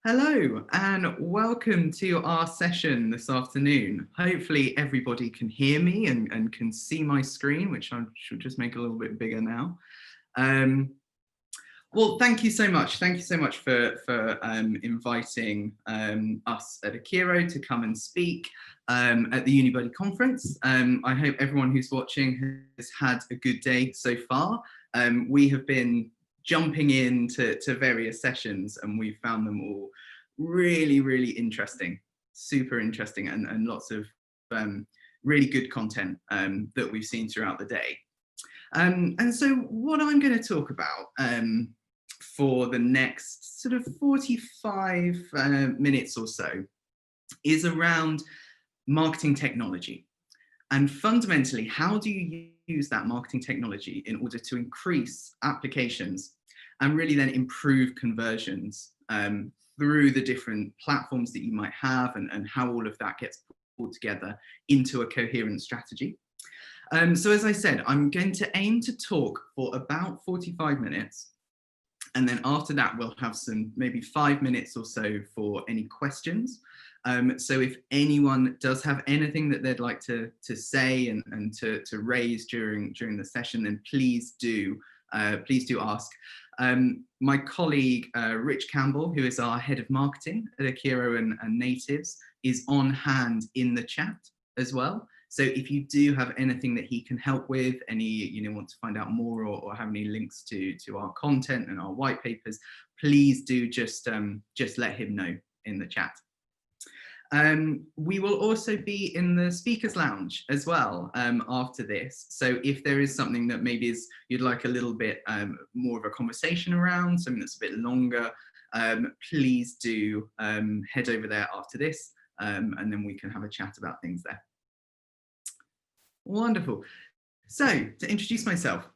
Hello and welcome to our session this afternoon. Hopefully everybody can hear me and can see my screen, which I should just make a little bit bigger now. Well, thank you so much. Thank you so much for inviting us at Akero to come and speak at the Unibuddy conference. I hope everyone who's watching has had a good day so far. We have been jumping into various sessions and we found them all really interesting, super interesting, and lots of really good content that we've seen throughout the day. And so what I'm going to talk about for the next sort of 45 minutes or so is around marketing technology. And fundamentally, how do you use that marketing technology in order to increase applications and really then improve conversions through the different platforms that you might have, and how all of that gets pulled together into a coherent strategy. So as I said, I'm going to aim to talk for about 45 minutes. And then after that, we'll have some maybe 5 minutes or so for any questions. So if anyone does have anything that they'd like to say and to raise during the session, then please do ask. My colleague, Rich Campbell, who is our head of marketing at Akero and Natives, is on hand in the chat as well. So if you do have anything that he can help with, want to find out more or have any links to our content and our white papers, please do just let him know in the chat. We will also be in the speakers lounge as well after this. So if there is something that maybe you'd like a little bit more of a conversation around, something that's a bit longer, please do head over there after this, and then we can have a chat about things there. Wonderful. So to introduce myself,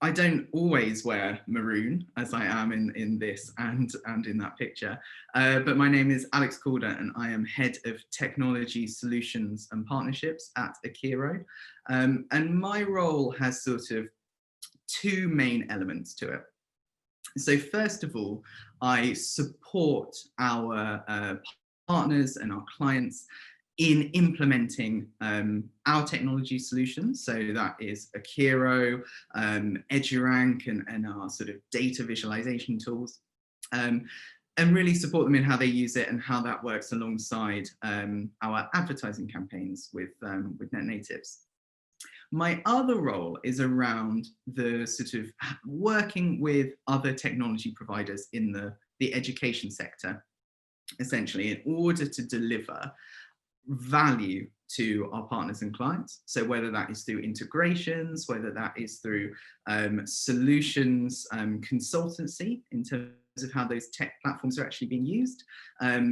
I don't always wear maroon as I am in this and in that picture, but my name is Alex Calder and I am Head of Technology Solutions and Partnerships at Akero. And my role has sort of two main elements to it. So first of all, I support our partners and our clients in implementing our technology solutions. So that is Akero, EduRank, and our sort of data visualization tools, and really support them in how they use it and how that works alongside our advertising campaigns with Net Natives. My other role is around the sort of working with other technology providers in the education sector, essentially, in order to deliver value to our partners and clients. So whether that is through integrations, whether that is through solutions consultancy in terms of how those tech platforms are actually being used,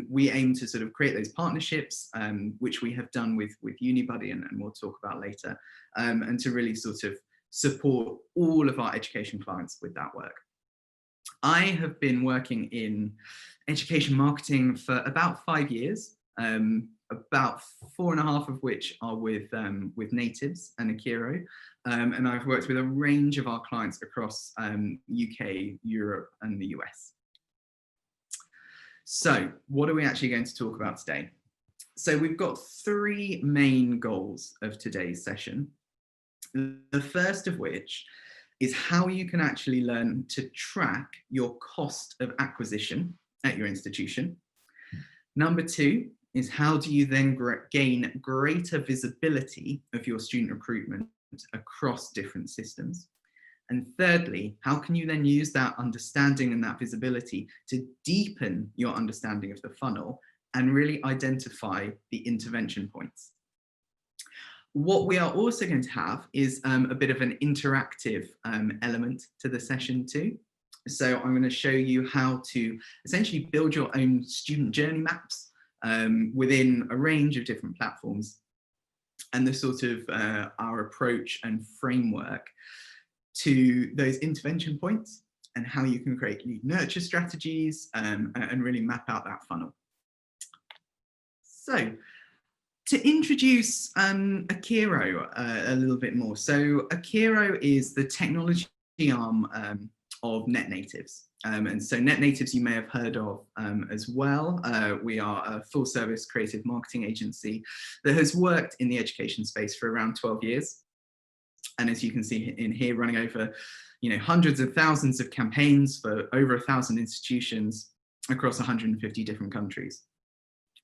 we aim to sort of create those partnerships, which we have done with Unibuddy, and we'll talk about later, and to really sort of support all of our education clients with that work. I have been working in education marketing for about 5 years, about 4.5 of which are with Natives and Akero, and I've worked with a range of our clients across UK, Europe, and the US. So what are we actually going to talk about today? So we've got 3 main goals of today's session. The first of which is how you can actually learn to track your cost of acquisition at your institution. Number 2 is how do you then gain greater visibility of your student recruitment across different systems? And thirdly, how can you then use that understanding and that visibility to deepen your understanding of the funnel and really identify the intervention points? What we are also going to have is a bit of an interactive element to the session too. So I'm going to show you how to essentially build your own student journey maps within a range of different platforms, and the sort of our approach and framework to those intervention points and how you can create lead nurture strategies and really map out that funnel. So to introduce Akero a little bit more. So Akero is the technology arm of net natives. And so net natives you may have heard of as well. We are a full service creative marketing agency that has worked in the education space for around 12 years. And as you can see in here, running over hundreds of thousands of campaigns for over 1,000 institutions across 150 different countries.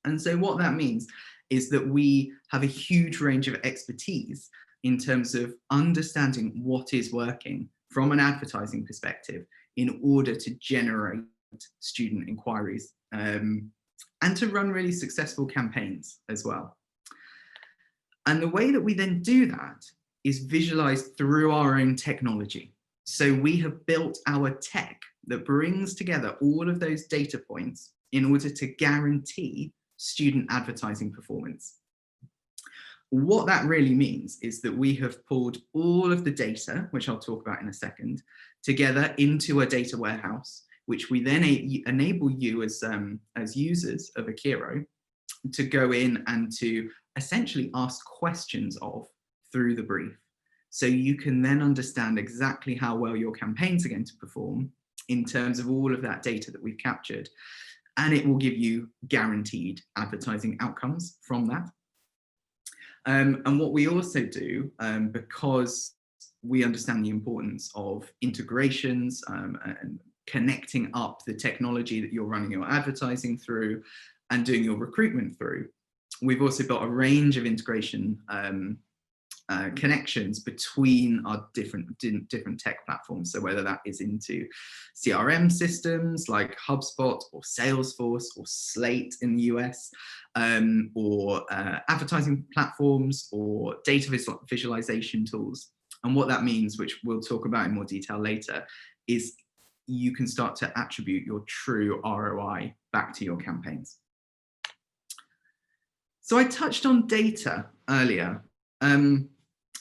And so what that means is that we have a huge range of expertise in terms of understanding what is working from an advertising perspective in order to generate student inquiries and to run really successful campaigns as well. And the way that we then do that is visualized through our own technology. So we have built our tech that brings together all of those data points in order to guarantee student advertising performance. What that really means is that we have pulled all of the data, which I'll talk about in a second, together into a data warehouse, which we then enable you as users of Akero to go in and to essentially ask questions of through the brief. So you can then understand exactly how well your campaigns are going to perform in terms of all of that data that we've captured. And it will give you guaranteed advertising outcomes from that. And what we also do, because we understand the importance of integrations and connecting up the technology that you're running your advertising through and doing your recruitment through, we've also got a range of integration connections between our different tech platforms. So whether that is into CRM systems like HubSpot or Salesforce or Slate in the US, or advertising platforms or data visualization tools. And what that means, which we'll talk about in more detail later, is you can start to attribute your true ROI back to your campaigns. So I touched on data earlier.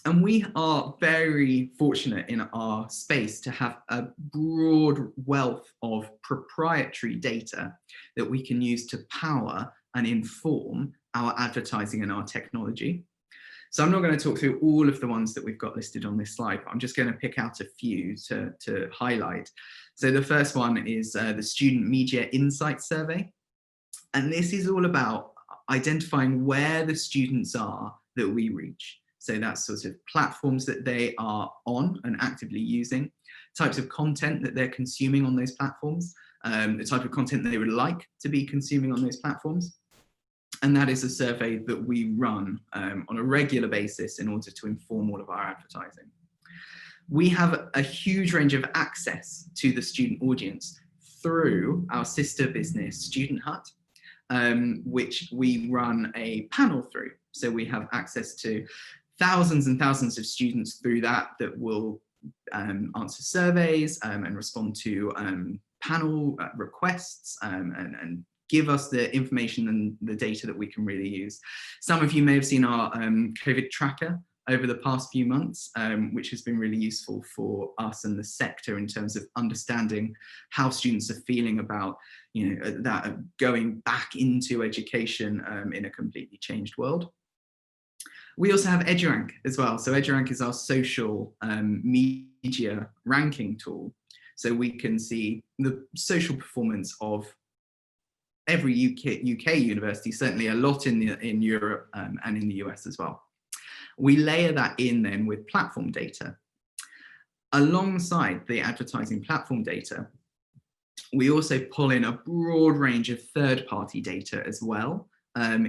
And we are very fortunate in our space to have a broad wealth of proprietary data that we can use to power and inform our advertising and our technology. So I'm not going to talk through all of the ones that we've got listed on this slide, but I'm just going to pick out a few to highlight. So the first one is the Student Media Insights Survey. And this is all about identifying where the students are that we reach. So that's sort of platforms that they are on and actively using, types of content that they're consuming on those platforms, the type of content they would like to be consuming on those platforms. And that is a survey that we run on a regular basis in order to inform all of our advertising. We have a huge range of access to the student audience through our sister business, Student Hut, which we run a panel through. So we have access to thousands and thousands of students through that will answer surveys and respond to panel requests and give us the information and the data that we can really use. Some of you may have seen our COVID tracker over the past few months, which has been really useful for us and the sector in terms of understanding how students are feeling about that going back into education in a completely changed world. We also have EduRank as well. So EduRank is our social media ranking tool. So we can see the social performance of every UK university, certainly a lot in Europe and in the US as well. We layer that in then with platform data. Alongside the advertising platform data, we also pull in a broad range of third-party data as well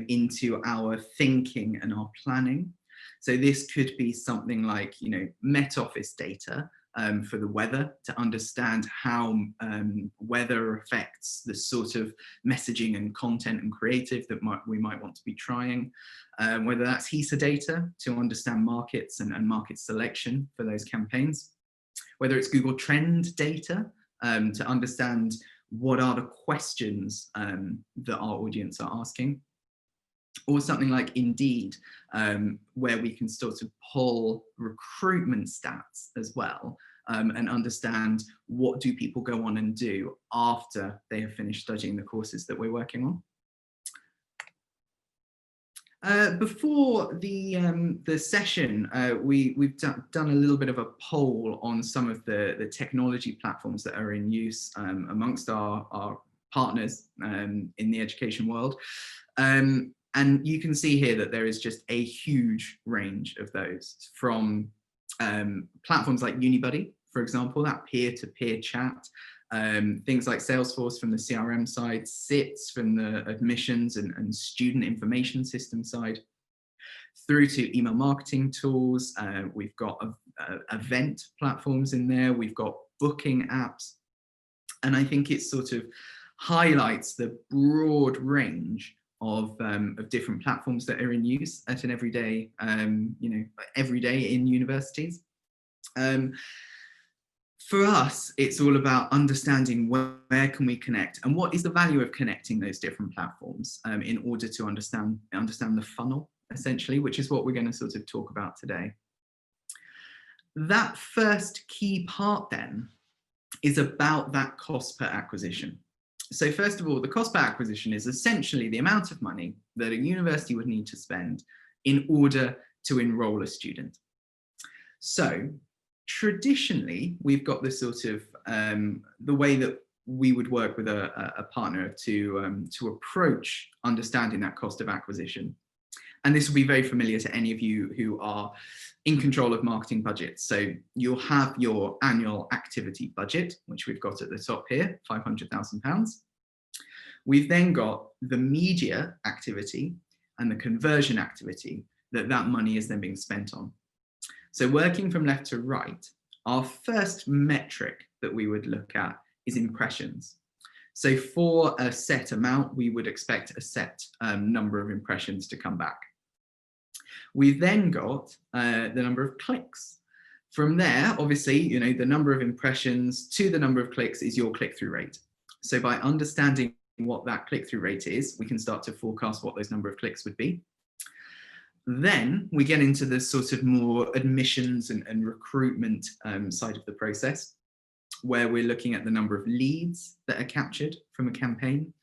into our thinking and our planning. So this could be something like, Met Office data for the weather, to understand how weather affects the sort of messaging and content and creative that we might want to be trying. Whether that's HESA data to understand markets and market selection for those campaigns. Whether it's Google Trend data to understand what are the questions that our audience are asking. Or something like Indeed, where we can sort of pull recruitment stats as well and understand what do people go on and do after they have finished studying the courses that we're working on. Before the session, we've done a little bit of a poll on some of the technology platforms that are in use amongst our partners in the education world. And you can see here that there is just a huge range of those, from platforms like Unibuddy, for example, that peer-to-peer chat, things like Salesforce from the CRM side, SITS from the admissions and student information system side, through to email marketing tools. We've got event platforms in there. We've got booking apps. And I think it sort of highlights the broad range of different platforms that are in use at an everyday, every day in universities. For us, it's all about understanding where can we connect and what is the value of connecting those different platforms in order to understand the funnel, essentially, which is what we're going to sort of talk about today. That first key part then is about that cost per acquisition. So first of all, the cost per acquisition is essentially the amount of money that a university would need to spend in order to enroll a student. So traditionally, we've got this sort of the way that we would work with a partner to approach understanding that cost of acquisition. And this will be very familiar to any of you who are in control of marketing budgets. So you'll have your annual activity budget, which we've got at the top here, £500,000. We've then got the media activity and the conversion activity that money is then being spent on. So working from left to right, our first metric that we would look at is impressions. So for a set amount, we would expect a set number of impressions to come back. We've then got the number of clicks. From there, obviously, the number of impressions to the number of clicks is your click-through rate. So by understanding what that click-through rate is, we can start to forecast what those number of clicks would be. Then we get into the sort of more admissions and recruitment side of the process, where we're looking at the number of leads that are captured from a campaign,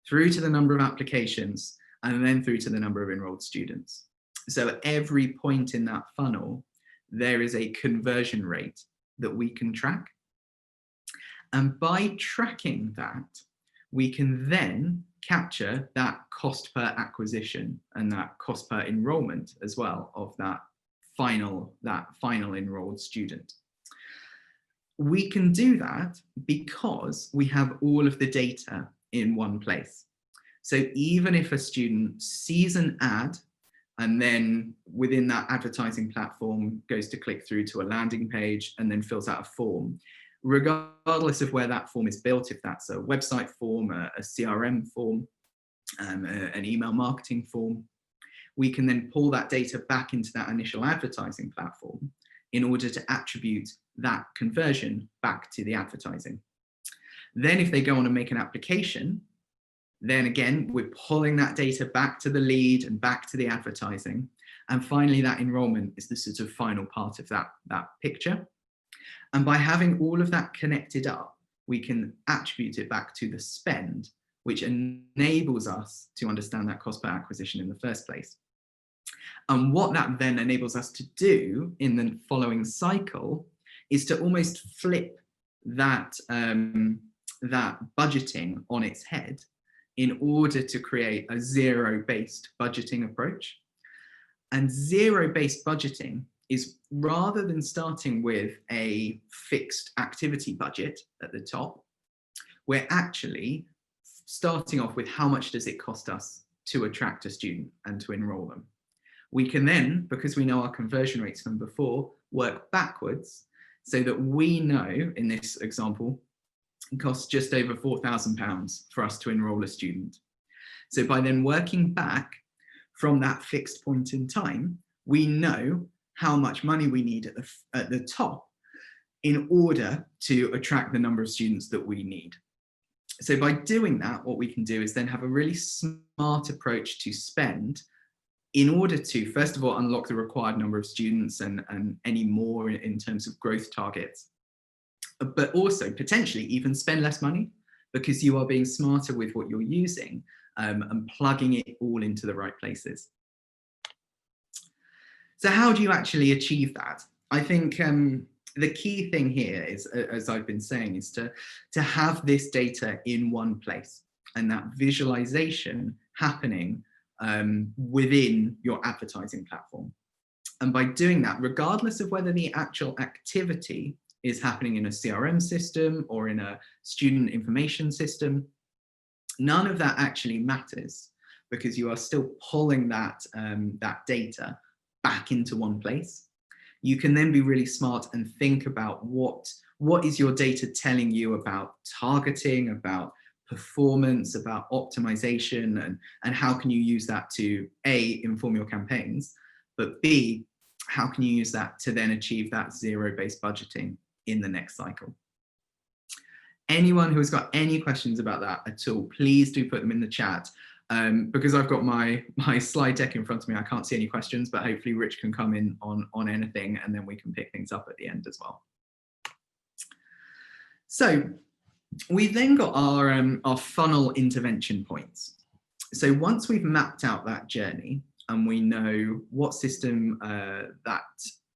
through to the number of applications, and then through to the number of enrolled students. So at every point in that funnel, there is a conversion rate that we can track. And by tracking that, we can then capture that cost per acquisition and that cost per enrollment as well of that final enrolled student. We can do that because we have all of the data in one place. So even if a student sees an ad and then within that advertising platform goes to click through to a landing page and then fills out a form, regardless of where that form is built, if that's a website form, a CRM form, an email marketing form, we can then pull that data back into that initial advertising platform in order to attribute that conversion back to the advertising. Then if they go on and make an application, then again, we're pulling that data back to the lead and back to the advertising. And finally, that enrollment is the sort of final part of that picture. And by having all of that connected up, we can attribute it back to the spend, which enables us to understand that cost per acquisition in the first place. And what that then enables us to do in the following cycle is to almost flip that budgeting on its head in order to create a zero-based budgeting approach. And zero-based budgeting is, rather than starting with a fixed activity budget at the top, we're actually starting off with how much does it cost us to attract a student and to enroll them. We can then, because we know our conversion rates from before, work backwards so that we know, in this example, it costs just over £4,000 for us to enroll a student. So by then working back from that fixed point in time, we know how much money we need at the top in order to attract the number of students that we need. So by doing that, what we can do is then have a really smart approach to spend in order to, first of all, unlock the required number of students and any more in terms of growth targets, but also potentially even spend less money because you are being smarter with what you're using and plugging it all into the right places. So how do you actually achieve that? I think the key thing here is, as I've been saying, is to have this data in one place, and that visualization happening within your advertising platform. And by doing that, regardless of whether the actual activity is happening in a CRM system or in a student information system, none of that actually matters, because you are still pulling that, that data back into one place. You can then be really smart and think about what is your data telling you about targeting, about performance, about optimization, and how can you use that to A, inform your campaigns, but B, how can you use that to then achieve that zero-based budgeting in the next cycle? Anyone who has got any questions about that at all, please do put them in the chat. Because I've got my slide deck in front of me, I can't see any questions, but hopefully Rich can come in on anything, and then we can pick things up at the end as well. So we've then got our funnel intervention points. So once we've mapped out that journey and we know what system that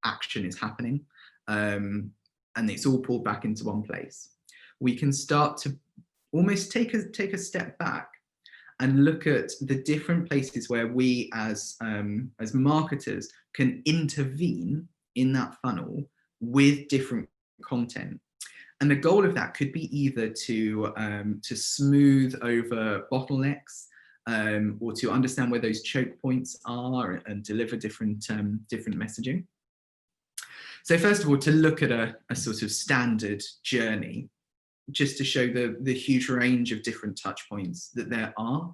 action is happening, and it's all pulled back into one place, we can start to almost take a step back and look at the different places where we as marketers can intervene in that funnel with different content. And the goal of that could be either to smooth over bottlenecks, or to understand where those choke points are and deliver different messaging. So first of all, to look at a sort of standard journey, just to show the huge range of different touch points that there are.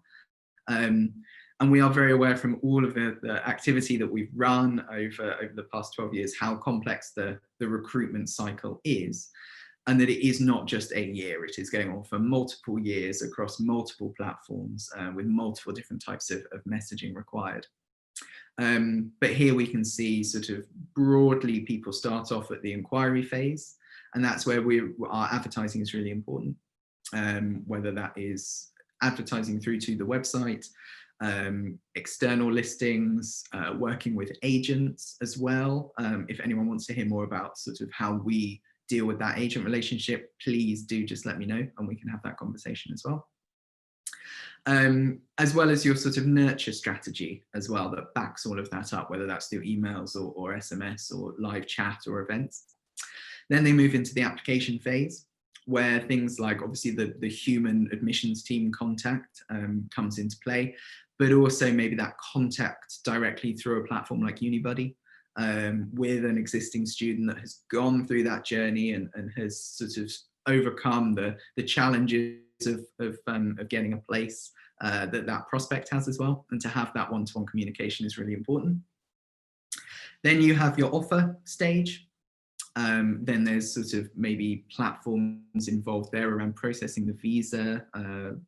And we are very aware from all of the activity that we've run over the past 12 years, how complex the recruitment cycle is, and that it is not just a year, it is going on for multiple years across multiple platforms, with multiple different types of messaging required. But here we can see sort of broadly people start off at the inquiry phase, and that's where our advertising is really important, whether that is advertising through to the website, external listings, working with agents as well. If anyone wants to hear more about sort of how we deal with that agent relationship, please do just let me know and we can have that conversation as well. As well as your sort of nurture strategy as well that backs all of that up, whether that's through emails or SMS or live chat or events. Then they move into the application phase, where things like obviously the human admissions team contact comes into play, but also maybe that contact directly through a platform like Unibuddy with an existing student that has gone through that journey and has sort of overcome the challenges of getting a place that prospect has as well. And to have that one-to-one communication is really important. Then you have your offer stage. Then there's sort of maybe platforms involved there around processing the visa,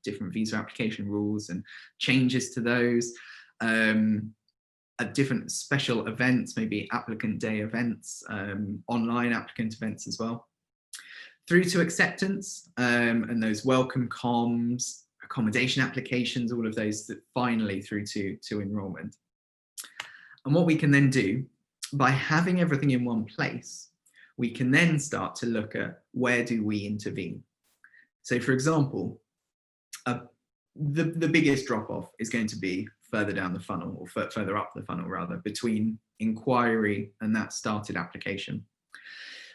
different visa application rules and changes to those, different special events, maybe applicant day events, online applicant events as well, through to acceptance, and those welcome comms, accommodation applications, all of those that finally through to enrollment. And what we can then do by having everything in one place, we can then start to look at where do we intervene. So for example, the biggest drop off is going to be further down the funnel, or further up the funnel rather, between inquiry and that started application.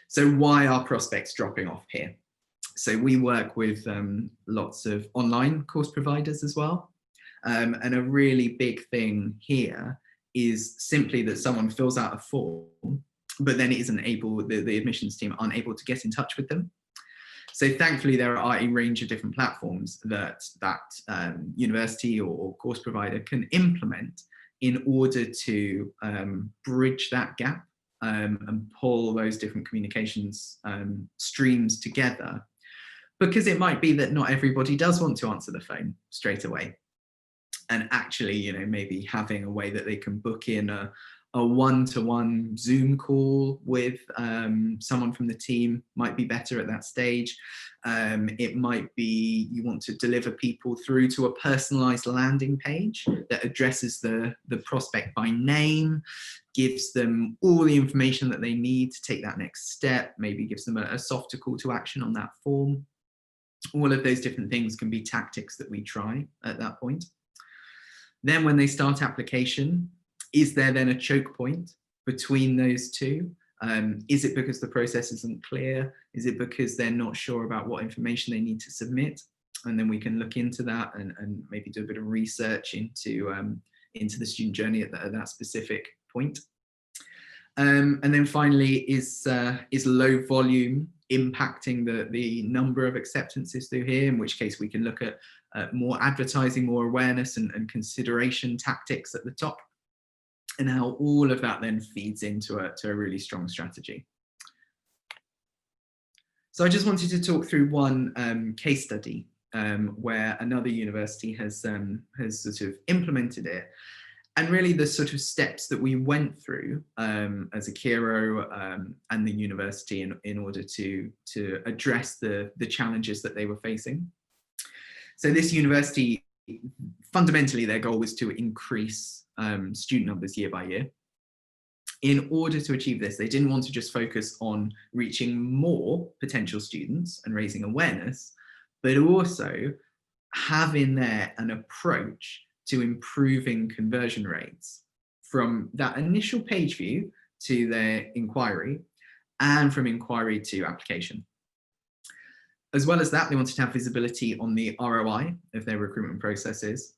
So why are prospects dropping off here? So we work with lots of online course providers as well. And a really big thing here is simply that someone fills out a form, but then it isn't able, the admissions team aren't able to get in touch with them. So thankfully there are a range of different platforms that university or course provider can implement in order to bridge that gap and pull those different communications streams together. Because it might be that not everybody does want to answer the phone straight away. And actually, you know, maybe having a way that they can book in a a one-to-one Zoom call with someone from the team might be better at that stage. It might be you want to deliver people through to a personalized landing page that addresses the prospect by name, gives them all the information that they need to take that next step, maybe gives them a softer call to action on that form. All of those different things can be tactics that we try at that point. Then when they start application, is there then a choke point between those two? Is it because the process isn't clear? Is it because they're not sure about what information they need to submit? And then we can look into that and maybe do a bit of research into the student journey at that specific point. And then finally, is low volume impacting the number of acceptances through here, in which case we can look at more advertising, more awareness and consideration tactics at the top, and how all of that then feeds into a really strong strategy. So I just wanted to talk through one case study where another university has sort of implemented it. And really the sort of steps that we went through as Akero and the university in order to address the challenges that they were facing. So this university, fundamentally, their goal was to increase student numbers year by year. In order to achieve this, they didn't want to just focus on reaching more potential students and raising awareness, but also having there an approach to improving conversion rates from that initial page view to their inquiry and from inquiry to application. As well as that, they wanted to have visibility on the ROI of their recruitment processes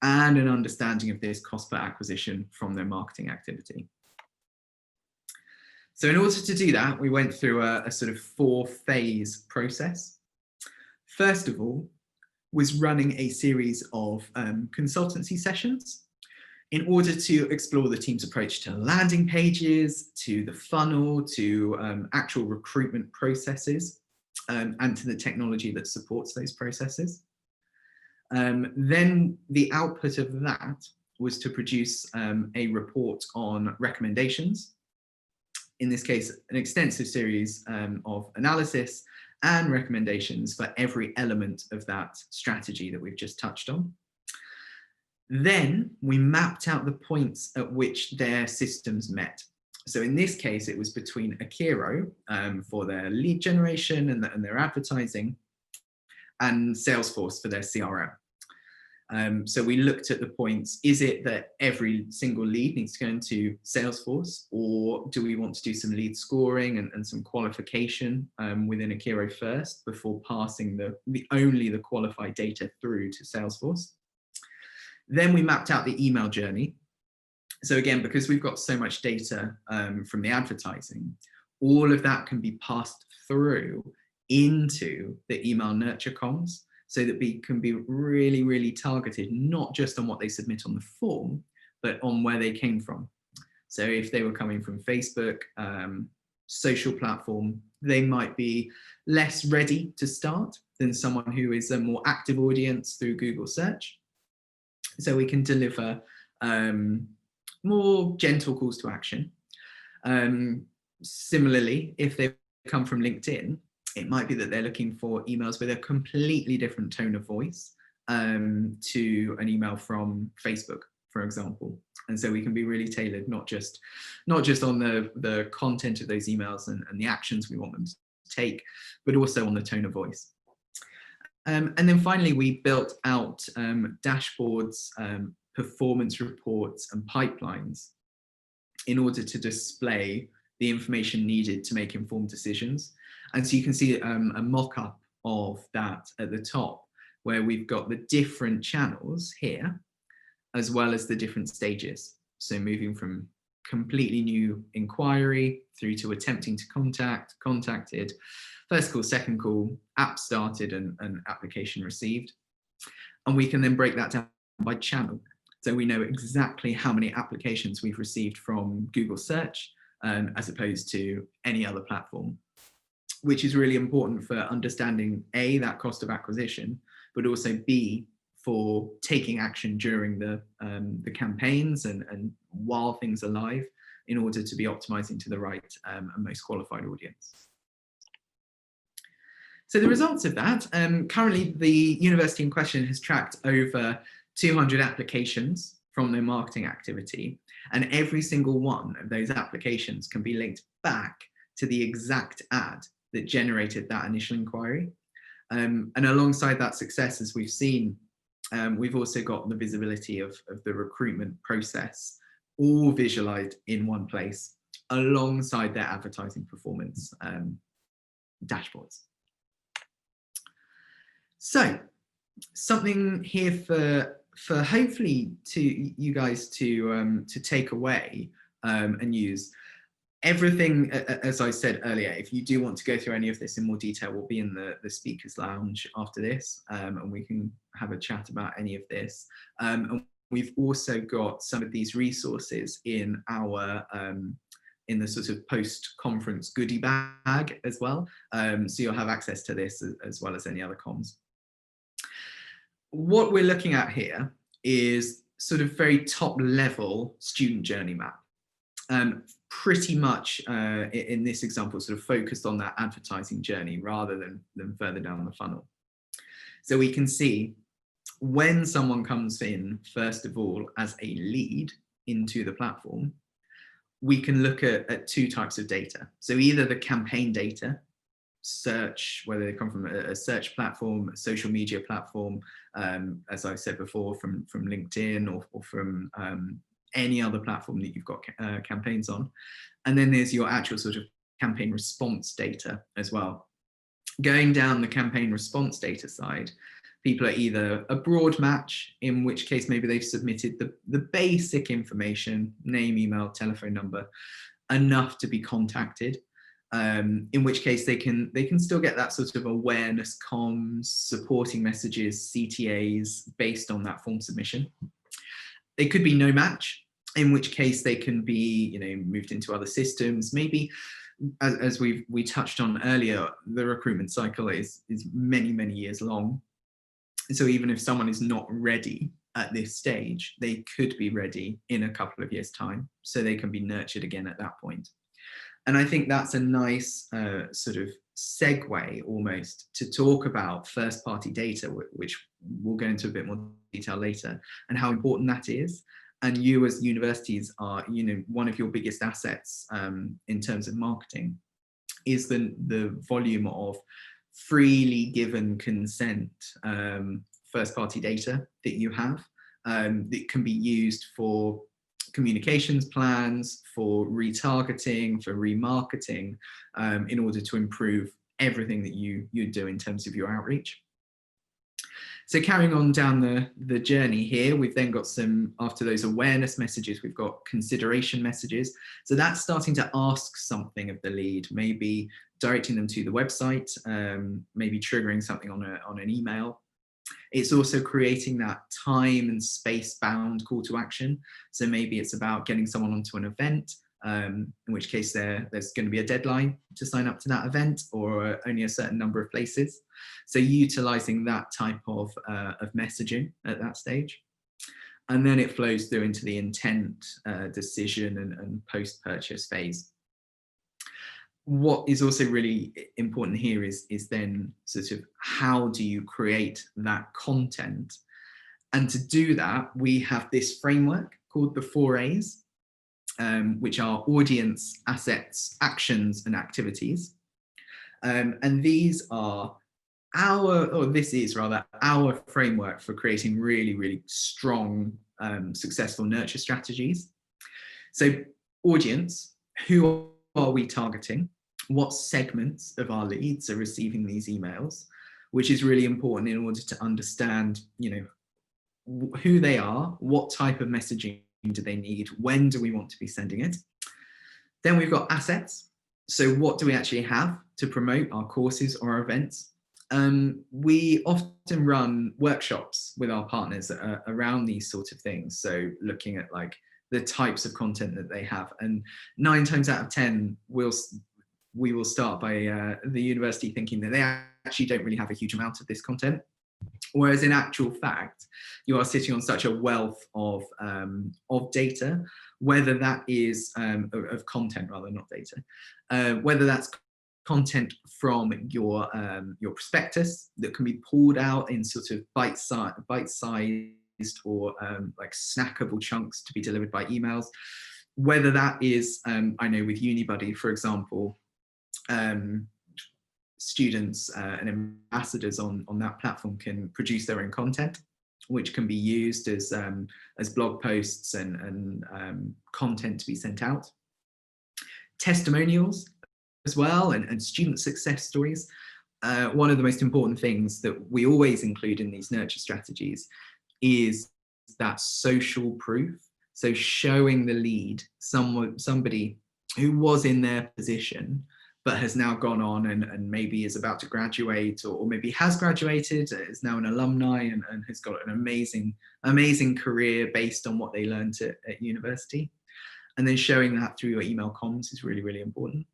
and an understanding of this cost per acquisition from their marketing activity. So in order to do that, we went through a sort of 4-phase process. First of all, was running a series of consultancy sessions in order to explore the team's approach to landing pages, to the funnel, to actual recruitment processes, and to the technology that supports those processes. Then the output of that was to produce a report on recommendations. In this case, an extensive series of analysis and recommendations for every element of that strategy that we've just touched on. Then we mapped out the points at which their systems met. So in this case, it was between Akero for their lead generation and their advertising, and Salesforce for their CRM. So we looked at the points, is it that every single lead needs to go into Salesforce, or do we want to do some lead scoring and some qualification within Akero first before passing only the qualified data through to Salesforce? Then we mapped out the email journey. So again, because we've got so much data from the advertising, all of that can be passed through into the email nurture comms, so that we can be really, really targeted, not just on what they submit on the form, but on where they came from. So if they were coming from Facebook, social platform, they might be less ready to start than someone who is a more active audience through Google search. So we can deliver more gentle calls to action. Similarly, if they come from LinkedIn, it might be that they're looking for emails with a completely different tone of voice to an email from Facebook, for example. And so we can be really tailored, not just on the content of those emails and the actions we want them to take, but also on the tone of voice. And then finally, we built out dashboards, performance reports, and pipelines in order to display the information needed to make informed decisions. And so you can see a mock-up of that at the top, where we've got the different channels here, as well as the different stages. So moving from completely new inquiry through to attempting to contact, contacted, first call, second call, app started, and application received. And we can then break that down by channel. So we know exactly how many applications we've received from Google search, as opposed to any other platform, which is really important for understanding A, that cost of acquisition, but also B, for taking action during the campaigns and while things are live, in order to be optimizing to the right and most qualified audience. So the results of that, currently the university in question has tracked over 200 applications from their marketing activity, and every single one of those applications can be linked back to the exact ad that generated that initial inquiry. And alongside that success, as we've seen, we've also got the visibility of the recruitment process all visualized in one place alongside their advertising performance dashboards. So something here for hopefully to you guys to take away and use. Everything, as I said earlier, if you do want to go through any of this in more detail, we'll be in the speakers lounge after this, and we can have a chat about any of this. And we've also got some of these resources in our in the sort of post-conference goodie bag as well. So you'll have access to this as well as any other comms. What we're looking at here is sort of very top level student journey map. Pretty much in this example, sort of focused on that advertising journey rather than further down the funnel. So we can see when someone comes in, first of all, as a lead into the platform, we can look at two types of data. So either the campaign data, search, whether they come from a search platform, a social media platform, as I said before, from LinkedIn or from any other platform that you've got campaigns on. And then there's your actual sort of campaign response data as well. Going down the campaign response data side, people are either a broad match, in which case maybe they've submitted the basic information, name, email, telephone number, enough to be contacted, in which case they can still get that sort of awareness comms, supporting messages, CTAs based on that form submission. They could be no match, in which case they can be, moved into other systems. Maybe, as we touched on earlier, the recruitment cycle is many, many years long. So even if someone is not ready at this stage, they could be ready in a couple of years' time, so they can be nurtured again at that point. And I think that's a nice sort of segue almost to talk about first-party data, which we'll go into a bit more detail later, and how important that is. And you as universities are, one of your biggest assets in terms of marketing is the volume of freely given consent first-party data that you have that can be used for communications plans, for retargeting, for remarketing, in order to improve everything that you do in terms of your outreach. So carrying on down the journey here, we've then got some, after those awareness messages, we've got consideration messages. So that's starting to ask something of the lead, maybe directing them to the website, maybe triggering something on an email. It's also creating that time and space bound call to action. So maybe it's about getting someone onto an event, in which case there's going to be a deadline to sign up to that event, or only a certain number of places. So utilizing that type of messaging at that stage. And then it flows through into the intent, decision and post-purchase phase. What is also really important here is then sort of how do you create that content? And to do that, we have this framework called the 4A's, which are audience, assets, actions, and activities. And these are this is our framework for creating really, really strong, successful nurture strategies. So audience, who are we targeting? What segments of our leads are receiving these emails, which is really important in order to understand, who they are, what type of messaging do they need, when do we want to be sending it. Then we've got assets. So what do we actually have to promote our courses or our events? We often run workshops with our partners around these sort of things. So looking at like the types of content that they have, and 9 times out of 10, we will start by the university thinking that they actually don't really have a huge amount of this content. Whereas in actual fact, you are sitting on such a wealth of data, whether that is of content rather, not data, whether that's content from your prospectus that can be pulled out in sort of bite-sized or like snackable chunks to be delivered by emails, whether that is, I know with Unibuddy, for example, students and ambassadors on that platform can produce their own content, which can be used as blog posts and content to be sent out. Testimonials as well, and student success stories. One of the most important things that we always include in these nurture strategies is that social proof. So showing the lead somebody who was in their position but has now gone on and maybe is about to graduate, or maybe has graduated, is now an alumni and has got an amazing career based on what they learned at university. And then showing that through your email comms is really, really important.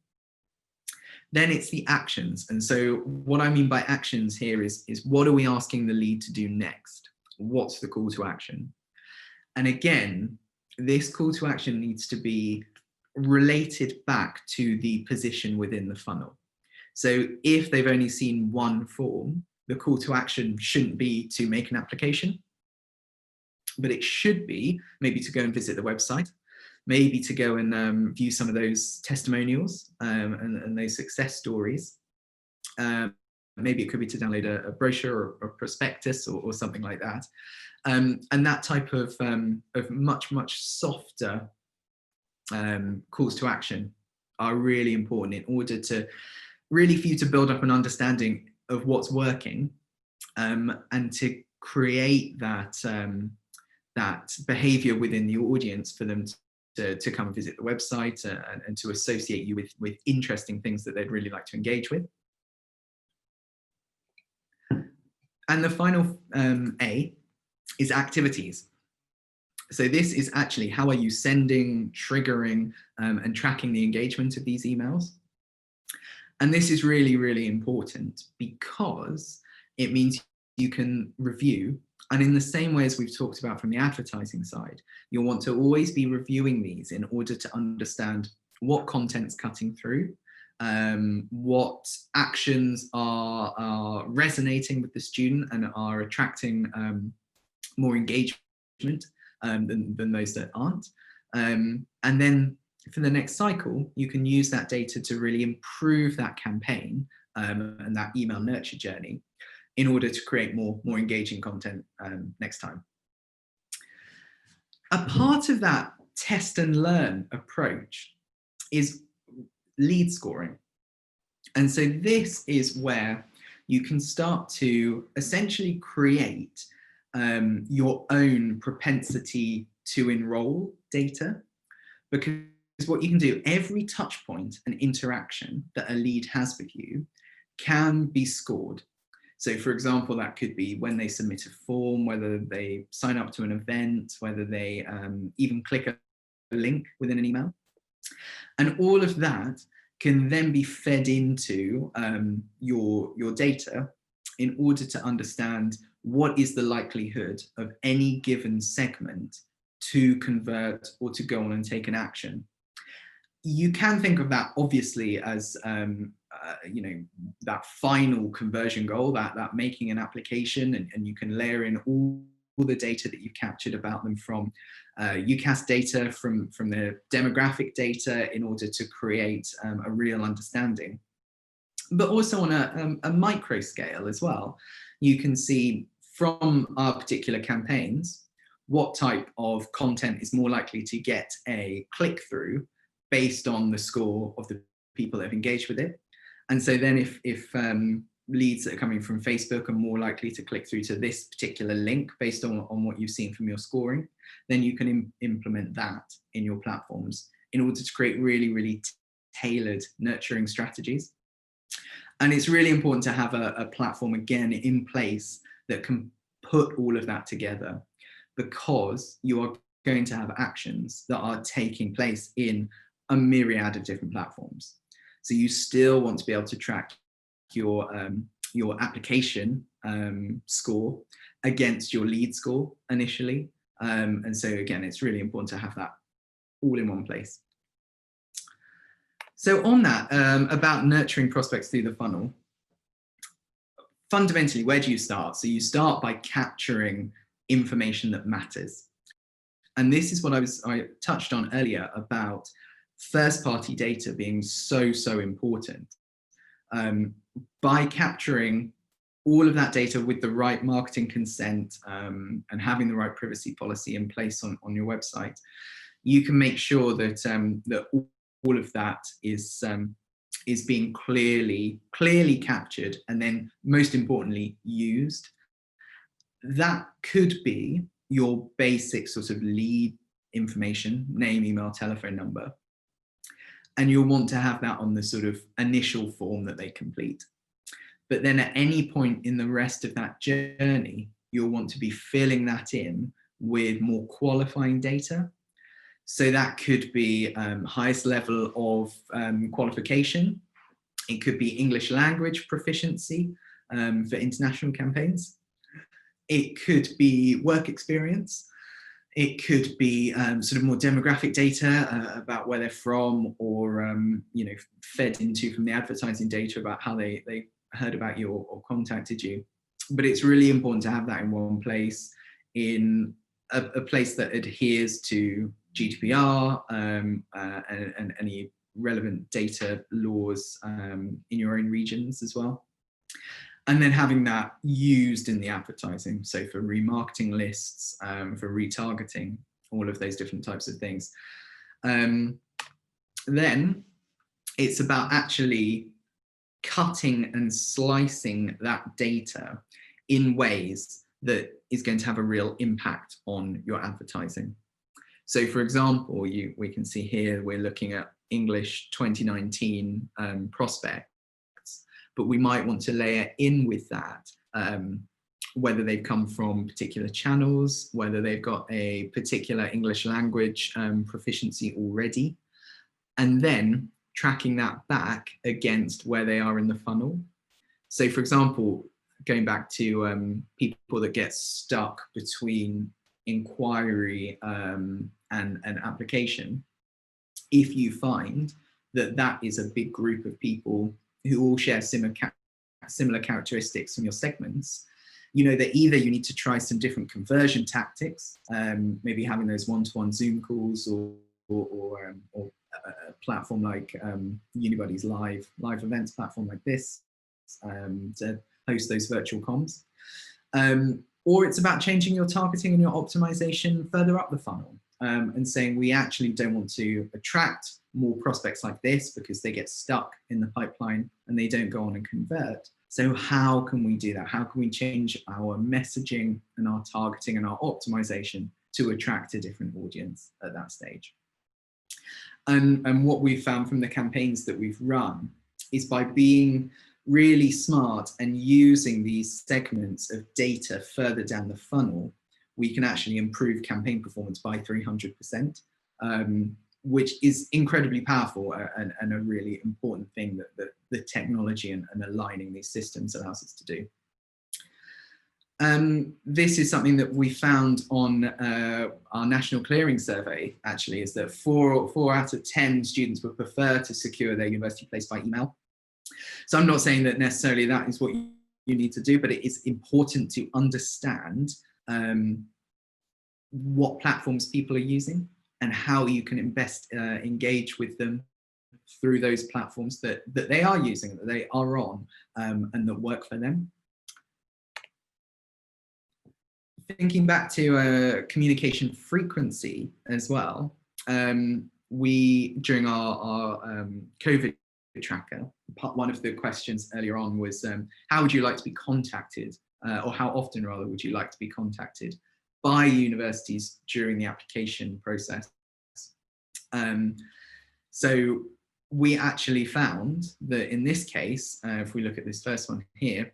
Then it's the actions. And so what I mean by actions here is what are we asking the lead to do next? What's the call to action? And again, this call to action needs to be related back to the position within the funnel. So if they've only seen one form, the call to action shouldn't be to make an application, but it should be maybe to go and visit the website, maybe to go and view some of those testimonials and those success stories. Maybe it could be to download a brochure or prospectus or something like that. And that type of much softer calls to action are really important in order to really for you to build up an understanding of what's working, and to create that behavior within the audience for them to come and visit the website and to associate you with interesting things that they'd really like to engage with. And the final A is activities. So this is actually how are you sending, triggering, and tracking the engagement of these emails. And this is really, really important because it means you can review. And in the same way as we've talked about from the advertising side, you'll want to always be reviewing these in order to understand what content's cutting through, what actions are resonating with the student and are attracting more engagement than those that aren't. And then for the next cycle, you can use that data to really improve that campaign and that email nurture journey in order to create more engaging content next time. A part of that test and learn approach is lead scoring. And so this is where you can start to essentially create your own propensity to enroll data, because what you can do, every touch point and interaction that a lead has with you can be scored. So for example, that could be when they submit a form, whether they sign up to an event, whether they even click a link within an email. And all of that can then be fed into your data in order to understand what is the likelihood of any given segment to convert or to go on and take an action. You can think of that obviously as you know, that final conversion goal, that making an application, and you can layer in all the data that you've captured about them from UCAS data, from the demographic data, in order to create a real understanding. But also on a micro scale as well, you can see from our particular campaigns what type of content is more likely to get a click through based on the score of the people that have engaged with it. And so then if leads that are coming from Facebook are more likely to click through to this particular link based on what you've seen from your scoring, then you can implement that in your platforms in order to create really, really tailored nurturing strategies. And it's really important to have a platform, again, in place that can put all of that together, because you are going to have actions that are taking place in a myriad of different platforms. So you still want to be able to track your your application score against your lead score initially. And so again, it's really important to have that all in one place. So on that, about nurturing prospects through the funnel, fundamentally, where do you start? So you start by capturing information that matters. And this is what I touched on earlier about first-party data being so important. By capturing all of that data with the right marketing consent and having the right privacy policy in place on your website, you can make sure that that all of that is being clearly captured, and then most importantly used. That could be your basic sort of lead information, name, email, telephone number, and you'll want to have that on the sort of initial form that they complete. But then at any point in the rest of that journey, you'll want to be filling that in with more qualifying data. So that could be highest level of qualification. It could be English language proficiency for international campaigns. It could be work experience. It could be sort of more demographic data about where they're from, or you know, fed into from the advertising data about how they heard about you or contacted you. But it's really important to have that in one place, in a place that adheres to GDPR and any relevant data laws in your own regions as well. And then having that used in the advertising. So for remarketing lists, for retargeting, all of those different types of things. Then it's about actually cutting and slicing that data in ways that is going to have a real impact on your advertising. So for example, we can see here, we're looking at English 2019 prospects, but we might want to layer in with that whether they've come from particular channels, whether they've got a particular English language proficiency already, and then tracking that back against where they are in the funnel. So for example, going back to people that get stuck between inquiry and application, if you find that that is a big group of people who all share similar characteristics from your segments, you know that either you need to try some different conversion tactics, maybe having those one-to-one Zoom calls, or a platform like Unibuddy's live events platform like this to host those virtual comms. Or it's about changing your targeting and your optimization further up the funnel and saying we actually don't want to attract more prospects like this because they get stuck in the pipeline and they don't go on and convert. So how can we do that? How can we change our messaging and our targeting and our optimization to attract a different audience at that stage? And what we've found from the campaigns that we've run is by being really smart and using these segments of data further down the funnel, we can actually improve campaign performance by 300%, which is incredibly powerful and a really important thing that the technology and aligning these systems allows us to do. This is something that we found on our national clearing survey, actually, is that 4 out of 10 students would prefer to secure their university place by email. So I'm not saying that necessarily that is what you need to do, but it is important to understand what platforms people are using and how you can best engage with them through those platforms that they are using, that they are on, and that work for them. Thinking back to communication frequency as well, we, during our COVID tracker, one of the questions earlier on was, how would you like to be contacted, or how often rather would you like to be contacted by universities during the application process? So we actually found that in this case, if we look at this first one here,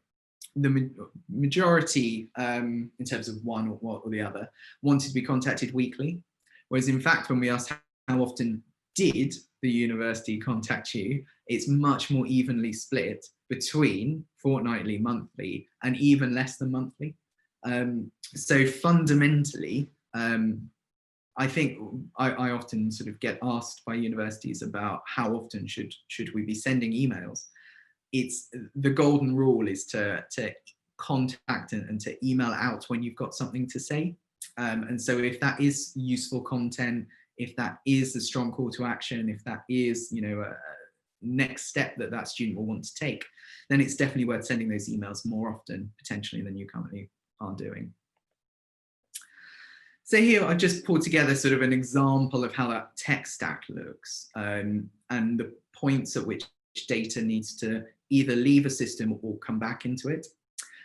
the majority, in terms of one or the other, wanted to be contacted weekly, whereas in fact when we asked how often did the university contact you, it's much more evenly split between fortnightly, monthly, and even less than monthly. So fundamentally, I think I often sort of get asked by universities about how often should we be sending emails. It's the golden rule is to contact and to email out when you've got something to say. And so if that is useful content, if that is a strong call to action, if that is, you know, a next step that that student will want to take, then it's definitely worth sending those emails more often potentially than you currently are doing. So here I've just pulled together sort of an example of how that tech stack looks, and the points at which data needs to either leave a system or come back into it.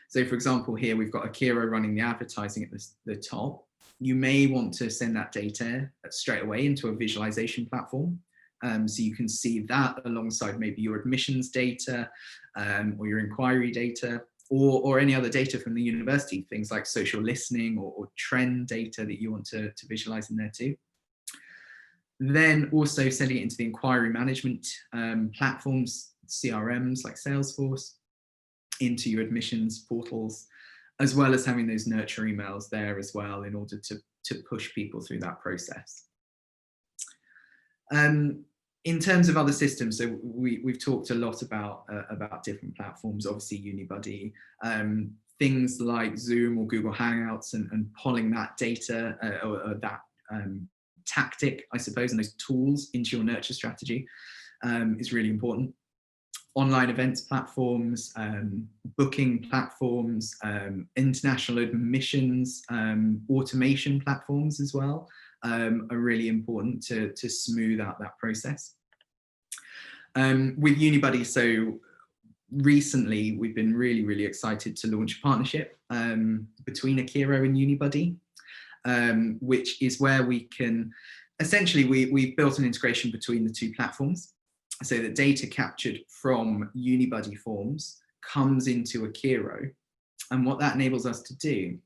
So for example, here we've got Akero running the advertising at the top. You may want to send that data straight away into a visualization platform. So you can see that alongside maybe your admissions data or your inquiry data, or any other data from the university, things like social listening or trend data that you want to visualize in there too. Then also sending it into the inquiry management platforms, CRMs like Salesforce, into your admissions portals, as well as having those nurture emails there as well in order to push people through that process. In terms of other systems, so we've talked a lot about different platforms, obviously Unibuddy, things like Zoom or Google Hangouts and pulling that data or that tactic, I suppose, and those tools into your nurture strategy is really important. Online events platforms, booking platforms, international admissions, automation platforms as well are really important to smooth out that process. With Unibuddy, so recently we've been really excited to launch a partnership between Akero and Unibuddy, which is where we can, essentially we've built an integration between the two platforms, so that data captured from Unibuddy forms comes into Akero. And what that enables us to do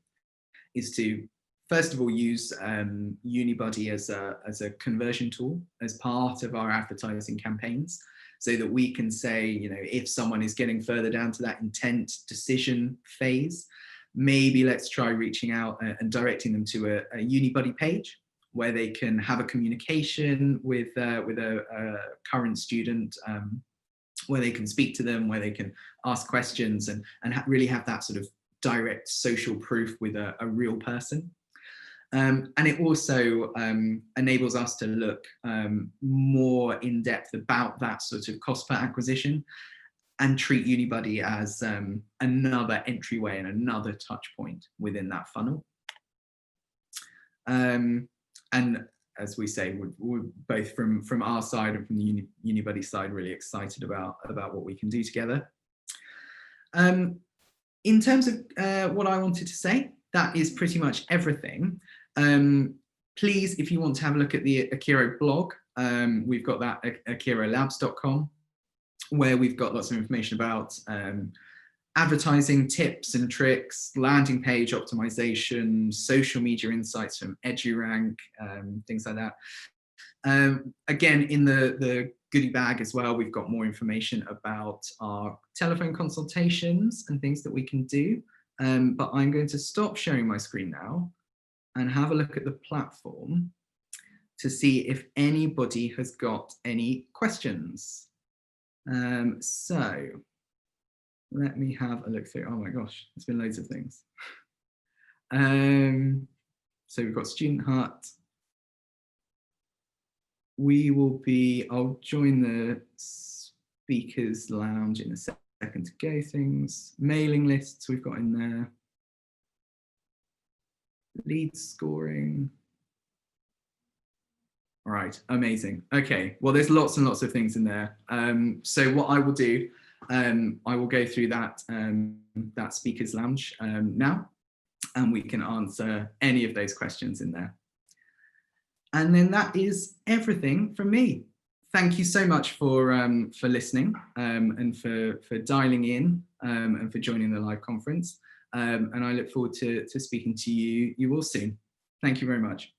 is to, first of all, use Unibuddy as a conversion tool as part of our advertising campaigns, so that we can say, you know, if someone is getting further down to that intent decision phase, maybe let's try reaching out and directing them to a Unibuddy page where they can have a communication with a current student, where they can speak to them, where they can ask questions and really have that sort of direct social proof with a real person. And it also enables us to look more in depth about that sort of cost per acquisition and treat Unibuddy as another entryway and another touch point within that funnel. And as we say, we're both from our side and from the Unibuddy side really excited about what we can do together. In terms of what I wanted to say, that is pretty much everything. Please, if you want to have a look at the Akero blog, we've got that at akerolabs.com, where we've got lots of information about advertising tips and tricks, landing page optimization, social media insights from EduRank, things like that. Again, in the goodie bag as well, we've got more information about our telephone consultations and things that we can do. But I'm going to stop sharing my screen now and have a look at the platform to see if anybody has got any questions. So let me have a look through. Oh my gosh, there's been loads of things. So we've got Student Hut. I'll join the speakers lounge in a second to go things. Mailing lists we've got in there. Lead scoring. All right, amazing. Okay, well, there's lots and lots of things in there. So what I will do, I will go through that that speakers lounge now, and we can answer any of those questions in there. And then that is everything from me. Thank you so much for listening and for dialing in and for joining the live conference. And I look forward to speaking to you all soon. Thank you very much.